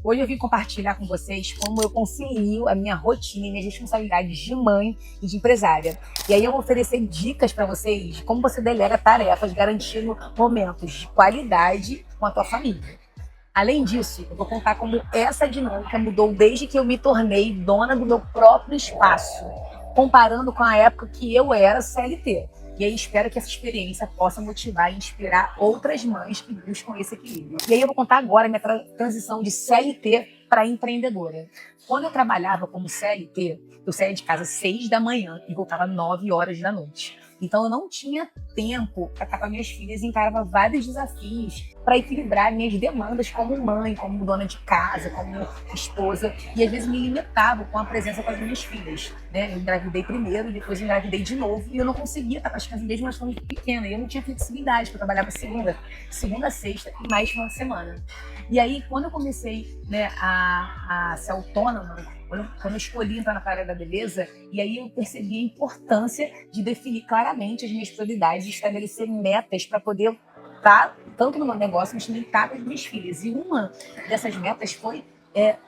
Hoje eu vim compartilhar com vocês como eu concilio a minha rotina e minhas responsabilidades de mãe e de empresária. E aí eu vou oferecer dicas para vocês de como você delega tarefas, garantindo momentos de qualidade com a tua família. Além disso, eu vou contar como essa dinâmica mudou desde que eu me tornei dona do meu próprio espaço, comparando com a época que eu era CLT. E aí espero que essa experiência possa motivar e inspirar outras mães que buscam esse equilíbrio. E aí eu vou contar agora a minha transição de CLT para empreendedora. Quando eu trabalhava como CLT, eu saía de casa às 6 da manhã e voltava às 9 horas da noite. Então eu não tinha tempo para estar com as minhas filhas e encarava vários desafios para equilibrar minhas demandas como mãe, como dona de casa, como esposa. E às vezes me limitava com a presença com as minhas filhas, né? Eu engravidei primeiro, depois engravidei de novo e eu não conseguia estar com as crianças mesmo, elas estão muito pequenas. E eu não tinha flexibilidade, porque eu trabalhava segunda a sexta e mais final de semana. E aí, quando eu comecei, né, a ser autônoma, quando eu escolhi entrar na área da beleza, e aí eu percebi a importância de definir claramente as minhas prioridades e estabelecer metas para poder estar tanto no meu negócio, mas também estar com as minhas filhas. E uma dessas metas foi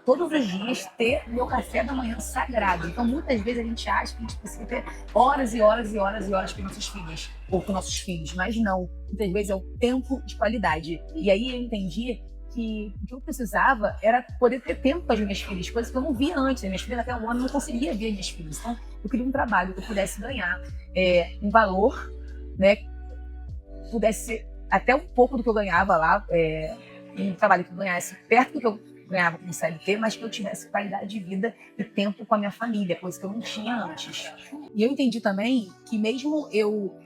todos os dias ter meu café da manhã sagrado. Então, muitas vezes a gente acha que a gente precisa ter horas e horas e horas e horas com nossas filhas, ou com nossos filhos, mas não. Muitas vezes é o tempo de qualidade. E aí eu entendi que o que eu precisava era poder ter tempo com as minhas filhas, coisas que eu não via antes. As minhas filhas até um ano não conseguia ver as minhas filhas. Então, eu queria um trabalho que eu pudesse ganhar um valor, né, pudesse ser até um pouco do que eu ganhava lá, um trabalho que eu ganhasse perto do que eu ganhava como CLT, mas que eu tivesse qualidade de vida e tempo com a minha família, coisa que eu não tinha antes. E eu entendi também que mesmo eu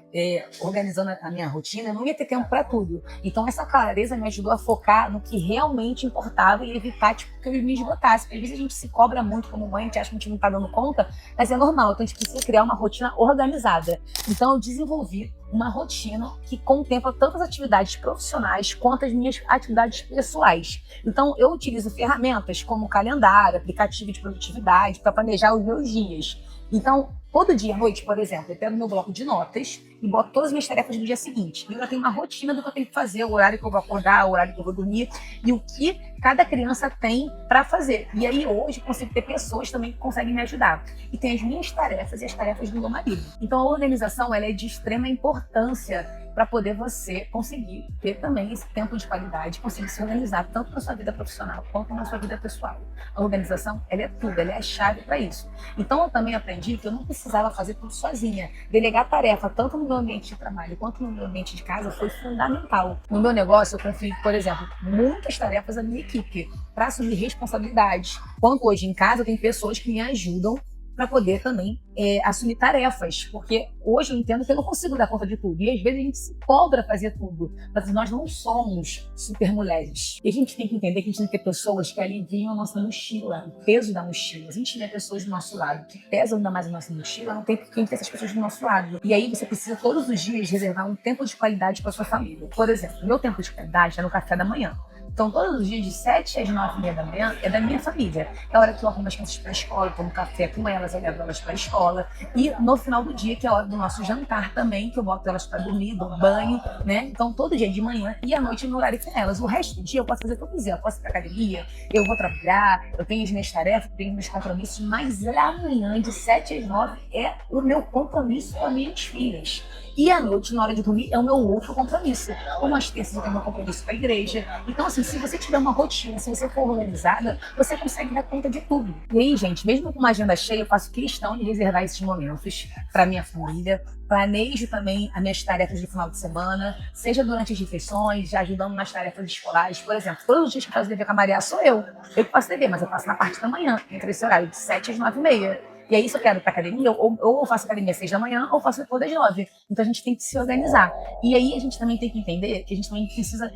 organizando a minha rotina, eu não ia ter tempo para tudo. Então essa clareza me ajudou a focar no que realmente importava e evitar que eu me esgotasse. Porque às vezes a gente se cobra muito como mãe, a gente acha que a gente não está dando conta, mas é normal. Então a gente precisa criar uma rotina organizada. Então eu desenvolvi uma rotina que contempla tanto as atividades profissionais quanto as minhas atividades pessoais. Então eu utilizo ferramentas como calendário, aplicativo de produtividade para planejar os meus dias. Então, todo dia à noite, por exemplo, eu pego meu bloco de notas e boto todas as minhas tarefas no dia seguinte. E eu já tenho uma rotina do que eu tenho que fazer, o horário que eu vou acordar, o horário que eu vou dormir e o que cada criança tem para fazer. E aí hoje eu consigo ter pessoas também que conseguem me ajudar. E tem as minhas tarefas e as tarefas do meu marido. Então a organização ela é de extrema importância para poder você conseguir ter também esse tempo de qualidade, conseguir se organizar tanto na sua vida profissional quanto na sua vida pessoal. A organização, ela é tudo, ela é a chave para isso. Então eu também aprendi que eu não precisava fazer tudo sozinha. Delegar tarefa, tanto no meu ambiente de trabalho quanto no meu ambiente de casa, foi fundamental. No meu negócio, eu confio, por exemplo, muitas tarefas à minha equipe para assumir responsabilidades. Quando hoje em casa, eu tenho pessoas que me ajudam para poder também assumir tarefas, porque hoje eu entendo que eu não consigo dar conta de tudo, e às vezes a gente se cobra fazer tudo, mas nós não somos super mulheres, e a gente tem que entender que a gente tem que ter pessoas que aliviam a nossa mochila, o peso da mochila. Se a gente tiver pessoas do nosso lado que pesam ainda mais a nossa mochila, não tem por que a gente ter essas pessoas do nosso lado, e aí você precisa todos os dias reservar um tempo de qualidade para sua família. Por exemplo, meu tempo de qualidade é no café da manhã. Então, todos os dias, de 7 às 9h30 da manhã, é da minha família. É a hora que eu arrumo as crianças para a escola, eu tomo café com elas, eu levo elas para a escola. E no final do dia, que é a hora do nosso jantar também, que eu boto elas para dormir, dou banho, né? Então, todo dia de manhã e à noite no horário com elas. O resto do dia eu posso fazer o que eu quiser. Eu posso ir para academia, eu vou trabalhar, eu tenho as minhas tarefas, eu tenho meus compromissos, mas amanhã, de 7 às 9, é o meu compromisso com as minhas filhas. E à noite, na hora de dormir, é o meu outro compromisso. Como às terças eu tenho meu compromisso com a igreja. Então, assim, se você tiver uma rotina, se você for organizada, você consegue dar conta de tudo. E aí, gente, mesmo com uma agenda cheia, eu faço questão de reservar esses momentos para minha família. Planejo também as minhas tarefas do final de semana, seja durante as refeições, já ajudando nas tarefas escolares. Por exemplo, todos os dias que eu faço dever com a Maria sou eu. Eu que faço dever, mas eu faço na parte da manhã, entre esse horário de 7 às 9h30. E aí, se eu quero ir para academia, ou eu faço academia às 6 da manhã, ou faço depois das 9. Então, a gente tem que se organizar. E aí, a gente também tem que entender que a gente também precisa,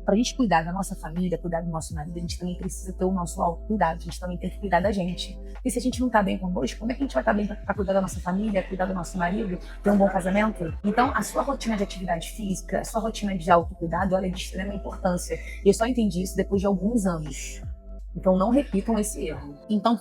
para a gente cuidar da nossa família, cuidar do nosso marido, a gente também precisa ter o nosso autocuidado. A gente também tem que cuidar da gente. E se a gente não está bem conosco, como é que a gente vai estar bem para cuidar da nossa família, cuidar do nosso marido, ter um bom casamento? Então, a sua rotina de atividade física, a sua rotina de autocuidado, ela é de extrema importância. E eu só entendi isso depois de alguns anos. Então, não repitam esse erro. Então,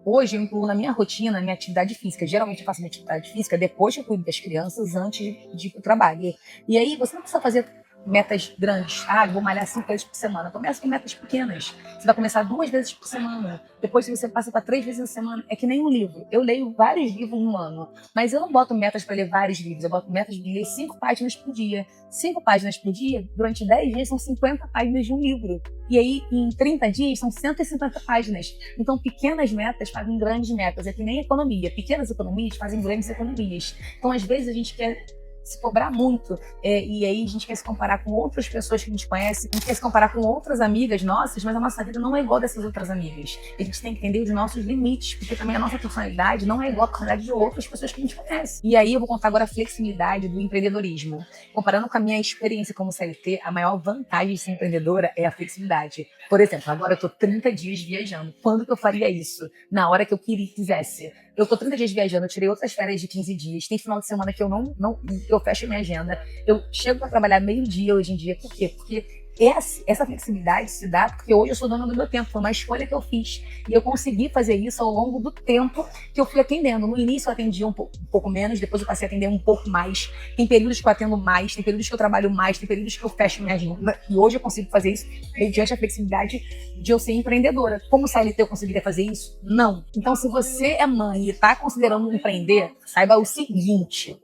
hoje eu incluo na minha rotina a minha atividade física. Geralmente eu faço minha atividade física depois que eu cuido das crianças, antes de ir para o trabalho. E aí você não precisa fazer metas grandes. Ah, eu vou malhar 5 vezes por semana. Começa com metas pequenas. Você vai começar 2 vezes por semana. Depois você passa para 3 vezes na semana. É que nem um livro. Eu leio vários livros no ano, mas eu não boto metas para ler vários livros. Eu boto metas de ler 5 páginas por dia. 5 páginas por dia, durante 10 dias, são 50 páginas de um livro. E aí, em 30 dias, são 150 páginas. Então, pequenas metas fazem grandes metas. É que nem economia. Pequenas economias fazem grandes economias. Então, às vezes, a gente quer se cobrar muito, e aí a gente quer se comparar com outras pessoas que a gente conhece, a gente quer se comparar com outras amigas nossas, mas a nossa vida não é igual dessas outras amigas. A gente tem que entender os nossos limites, porque também a nossa personalidade não é igual à personalidade de outras pessoas que a gente conhece. E aí eu vou contar agora a flexibilidade do empreendedorismo. Comparando com a minha experiência como CLT, a maior vantagem de ser empreendedora é a flexibilidade. Por exemplo, agora eu tô 30 dias viajando. Quando que eu faria isso? Na hora que eu quisesse. Eu tô 30 dias viajando, eu tirei outras férias de 15 dias. Tem final de semana que eu fecho a minha agenda. Eu chego para trabalhar meio-dia hoje em dia. Por quê? Porque essa flexibilidade se dá porque hoje eu sou dona do meu tempo. Foi uma escolha que eu fiz. E eu consegui fazer isso ao longo do tempo que eu fui atendendo. No início eu atendia um pouco menos, depois eu passei a atender um pouco mais. Tem períodos que eu atendo mais, tem períodos que eu trabalho mais, tem períodos que eu fecho minha agenda. E hoje eu consigo fazer isso mediante a flexibilidade de eu ser empreendedora. Como CLT eu conseguiria fazer isso? Não. Então, se você é mãe e está considerando empreender, saiba o seguinte: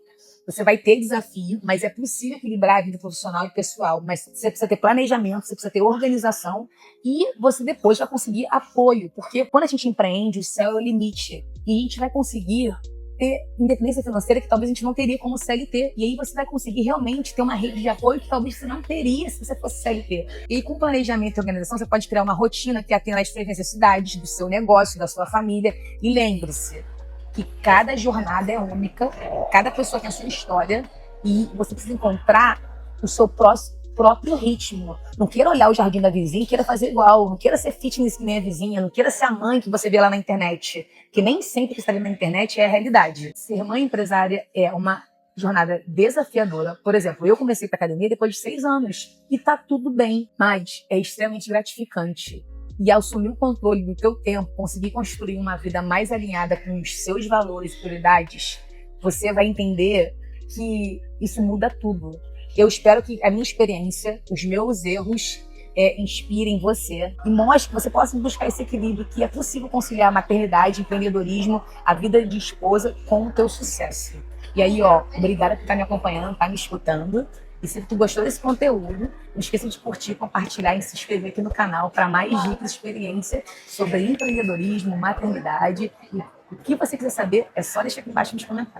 você vai ter desafio, mas é possível equilibrar a vida profissional e pessoal. Mas você precisa ter planejamento, você precisa ter organização e você depois vai conseguir apoio. Porque quando a gente empreende, o céu é o limite. E a gente vai conseguir ter independência financeira que talvez a gente não teria como CLT. E aí você vai conseguir realmente ter uma rede de apoio que talvez você não teria se você fosse CLT. E aí, com planejamento e organização, você pode criar uma rotina que atenda às suas necessidades, do seu negócio, da sua família. E lembre-se que cada jornada é única, cada pessoa tem a sua história e você precisa encontrar o seu próprio ritmo. Não queira olhar o jardim da vizinha e queira fazer igual. Não queira ser fitness que nem a vizinha. Não queira ser a mãe que você vê lá na internet. Que nem sempre que está ali na internet é a realidade. Ser mãe empresária é uma jornada desafiadora. Por exemplo, eu comecei para academia depois de 6 anos e tá tudo bem, mas é extremamente gratificante. E ao assumir o controle do teu tempo, conseguir construir uma vida mais alinhada com os seus valores e prioridades, você vai entender que isso muda tudo. Eu espero que a minha experiência, os meus erros, inspirem você e mostre que você possa buscar esse equilíbrio, que é possível conciliar maternidade, empreendedorismo, a vida de esposa com o teu sucesso. E aí, obrigada por estar me acompanhando, estar me escutando. E se tu gostou desse conteúdo, não esqueça de curtir, compartilhar e se inscrever aqui no canal para mais dicas e experiência sobre empreendedorismo, maternidade. E o que você quiser saber, é só deixar aqui embaixo nos comentários.